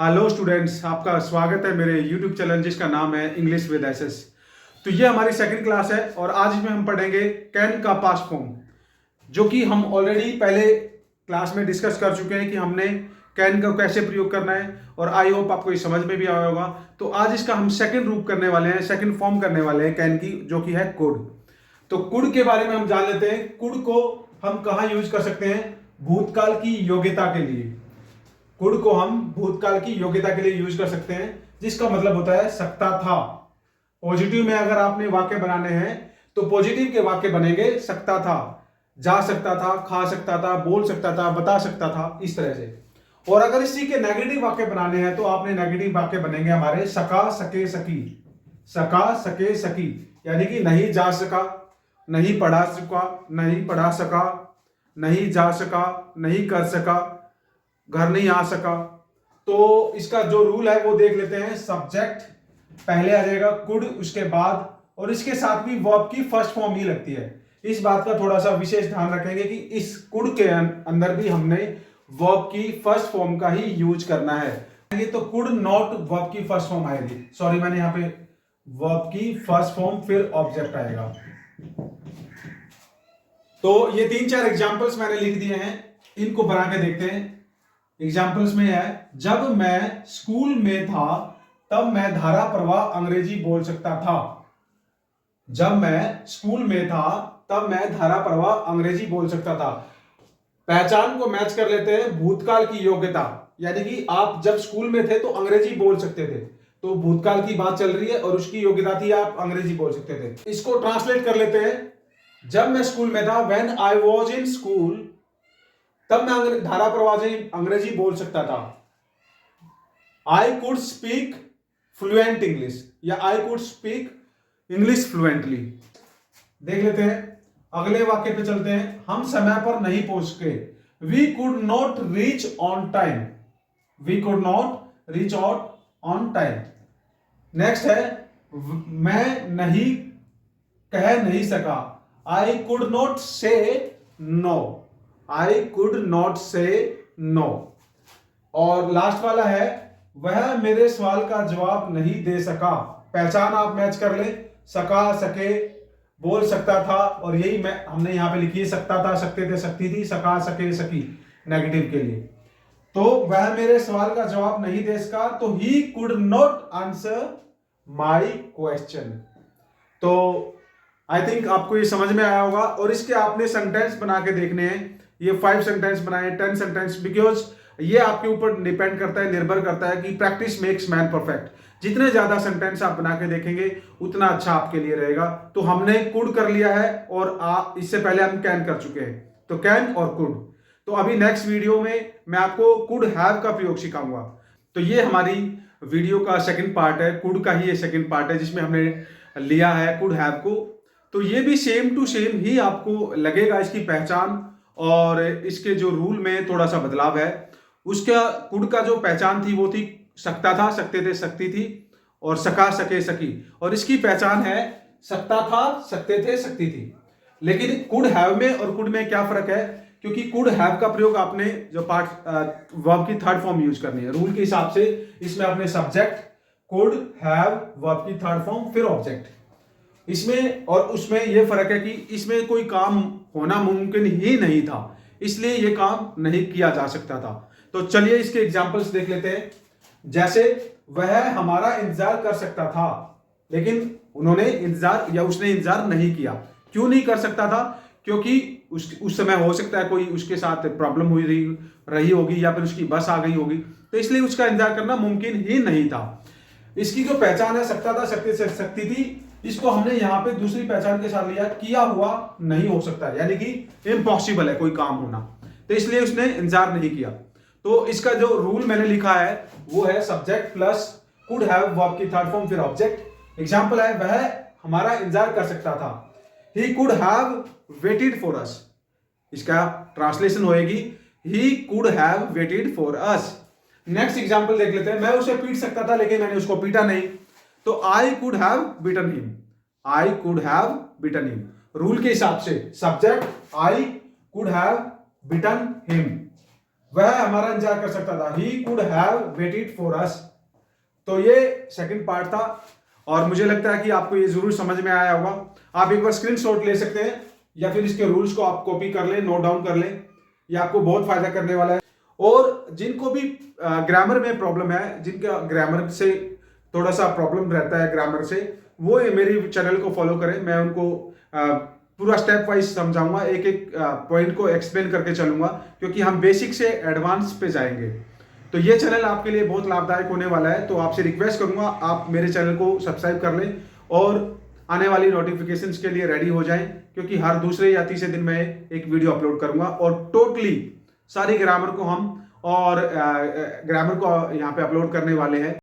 Hello students, आपका स्वागत है मेरे यूट्यूब चैनल जिसका नाम है इंग्लिश विद एसएस। तो ये हमारी सेकंड क्लास है और आज इसमें हम पढ़ेंगे कैन का पास्ट फॉर्म, जो कि हम ऑलरेडी पहले क्लास में डिस्कस कर चुके हैं कि हमने कैन का कैसे प्रयोग करना है और आई होप आपको ये समझ में भी आया होगा। तो आज इसका हम सेकंड रूप करने वाले हैं, सेकंड फॉर्म करने वाले हैं कैन की, जो कि है कुड। तो कुड के बारे में हम जान लेते हैं। कुड को हम कहाँ यूज कर सकते हैं? भूतकाल की योग्यता के लिए। कुड को हम भूतकाल की योग्यता के लिए यूज कर सकते हैं, जिसका मतलब होता है सकता था। पॉजिटिव में अगर आपने वाक्य बनाने हैं तो पॉजिटिव के वाक्य बनेंगे सकता था, जा सकता था, खा सकता था, बोल सकता था, बता सकता था, इस तरह से। और अगर इसी के नेगेटिव वाक्य बनाने हैं तो आपने नेगेटिव वाक्य बनेंगे हमारे सका, सके, सकी। सका, सके, सकी यानी कि नहीं जा सका, नहीं पढ़ा सका, नहीं पढ़ा सका, नहीं जा सका, नहीं कर सका, घर नहीं आ सका। तो इसका जो रूल है वो देख लेते हैं। सब्जेक्ट पहले आ जाएगा, कुड उसके बाद, और इसके साथ भी वर्ब की फर्स्ट फॉर्म ही लगती है। इस बात का थोड़ा सा विशेष ध्यान रखेंगे कि इस कुड के अंदर भी हमने वर्ब की फर्स्ट फॉर्म का ही यूज करना है। तो कुड नॉट वर्ब की फर्स्ट फॉर्म आएगी, सॉरी मैंने यहां पे वर्ब की फर्स्ट फॉर्म फिर ऑब्जेक्ट आएगा। तो ये 3-4 एग्जांपल्स मैंने लिख दिए हैं, इनको बना के देखते हैं। एग्जाम्पल्स में है, जब मैं स्कूल में था तब मैं धारा प्रवाह अंग्रेजी बोल सकता था। जब मैं स्कूल में था तब मैं धारा प्रवाह अंग्रेजी बोल सकता था। पहचान को मैच कर लेते हैं भूतकाल की योग्यता, यानी कि आप जब स्कूल में थे तो अंग्रेजी बोल सकते थे, तो भूतकाल की बात चल रही है और उसकी योग्यता थी आप अंग्रेजी बोल सकते थे। इसको ट्रांसलेट कर लेते हैं। जब मैं स्कूल में था, when I was in school, तब मैं धारा प्रवाह अंग्रेजी बोल सकता था। I could speak fluent English, या I could speak English fluently. देख लेते हैं, अगले वाक्य पे चलते हैं। हम समय पर नहीं पहुंच सके, we could not reach on time. We could not reach out on time. Next है, मैं नहीं कह नहीं सका, I could not say no. I could not say no। और लास्ट वाला है, वह मेरे सवाल का जवाब नहीं दे सका। पहचान आप मैच कर ले, सका, सके, बोल सकता था, और यही मैं हमने यहां पे लिखी है, सकता था, सकते थे, सकती थी, सका, सके, सकी नेगेटिव के लिए। तो वह मेरे सवाल का जवाब नहीं दे सका, तो he could not answer my question। तो आई थिंक आपको ये समझ में आया होगा, और इसके आपने सेंटेंस बना के देखने हैं। ये 5 सेंटेंस बनाए, 10 सेंटेंस, बिकॉज ये आपके ऊपर डिपेंड करता है, निर्भर करता है कि प्रैक्टिस मेक्स मैन परफेक्ट। जितने ज्यादा सेंटेंस आप बना के देखेंगे उतना अच्छा आपके लिए रहेगा। तो हमने कुड कर लिया है और इससे पहले हम कैन कर चुके हैं, तो कैन और कुड। तो अभी नेक्स्ट वीडियो में मैं आपको कुड हैव का प्रयोग सिखाऊंगा। तो ये हमारी वीडियो का सेकंड पार्ट है, कुड का ही ये सेकंड पार्ट है, जिसमें हमने लिया है कुड हैव को। तो ये भी सेम टू सेम ही आपको लगेगा, इसकी पहचान और इसके जो रूल में थोड़ा सा बदलाव है। उसका कुड का जो पहचान थी वो थी सकता था, सकते थे, सकती थी, और सका, सके, सकी। और इसकी पहचान है सकता था, सकते थे, सकती थी। लेकिन कुड हैव में और कुड में क्या फर्क है? क्योंकि कुड हैव का प्रयोग आपने जो पार्ट वर्ब की थर्ड फॉर्म यूज करनी है रूल के हिसाब से। इसमें आपने सब्जेक्ट, कुड हैव, वर्ब की थर्ड फॉर्म, फिर ऑब्जेक्ट। इसमें और उसमें यह फर्क है कि इसमें कोई काम होना मुमकिन ही नहीं था, इसलिए यह काम नहीं किया जा सकता था। तो चलिए इसके एग्जांपल्स देख लेते हैं। जैसे, वह हमारा इंतजार कर सकता था, लेकिन उन्होंने इंतजार या उसने इंतजार नहीं किया। क्यों नहीं कर सकता था? क्योंकि उस समय हो सकता है कोई उसके साथ प्रॉब्लम हुई रही होगी, या फिर उसकी बस आ गई होगी, तो इसलिए उसका इंतजार करना मुमकिन ही नहीं था। इसकी जो पहचान है सकता था, सकते से सकती थी, इसको हमने यहां पे दूसरी पहचान के साथ लिया, किया हुआ नहीं हो सकता, यानी कि इम्पॉसिबल है कोई काम होना, तो इसलिए उसने इंतजार नहीं किया। तो इसका जो रूल मैंने लिखा है वो है subject plus could have, verb की थर्ड फॉर्म, फिर ऑब्जेक्ट। एग्जांपल है, वह हमारा इंतजार कर सकता था, he could have waited for us. इसका ट्रांसलेशन होएगी, he could have waited for us. Next example देख लेते हैं, मैं उसे पीट सकता था लेकिन मैंने उसको पीटा नहीं, तो I could have beaten him. I could have beaten him rule के हिसाब से subject, I could have beaten him. वह हमारा इंतजार कर सकता था, he could have waited for us. तो ये सेकंड पार्ट था और मुझे लगता है कि आपको ये जरूर समझ में आया होगा। आप एक बार स्क्रीनशॉट ले सकते हैं या फिर इसके रूल्स को आप कॉपी कर लें, नोट डाउन कर लें, ये आपको बहुत फायदा करने वाला है। और जिनको भी ग्रामर में प्रॉब्लम है, जिनका ग्रामर से थोड़ा सा प्रॉब्लम रहता है ग्रामर से, वो मेरी चैनल को फॉलो करें। मैं उनको पूरा स्टेप वाइज समझाऊंगा, एक एक पॉइंट को एक्सप्लेन करके चलूंगा, क्योंकि हम बेसिक से एडवांस पे जाएंगे। तो ये चैनल आपके लिए बहुत लाभदायक होने वाला है। तो आपसे रिक्वेस्ट करूंगा आप मेरे चैनल को सब्सक्राइब कर लें और आने वाली नोटिफिकेशंस के लिए रेडी हो जाएं, क्योंकि हर दूसरे या तीसरे दिन मैं एक वीडियो अपलोड करूंगा और टोटली सारी ग्रामर को हम और ग्रामर को यहाँ पे अपलोड करने वाले हैं।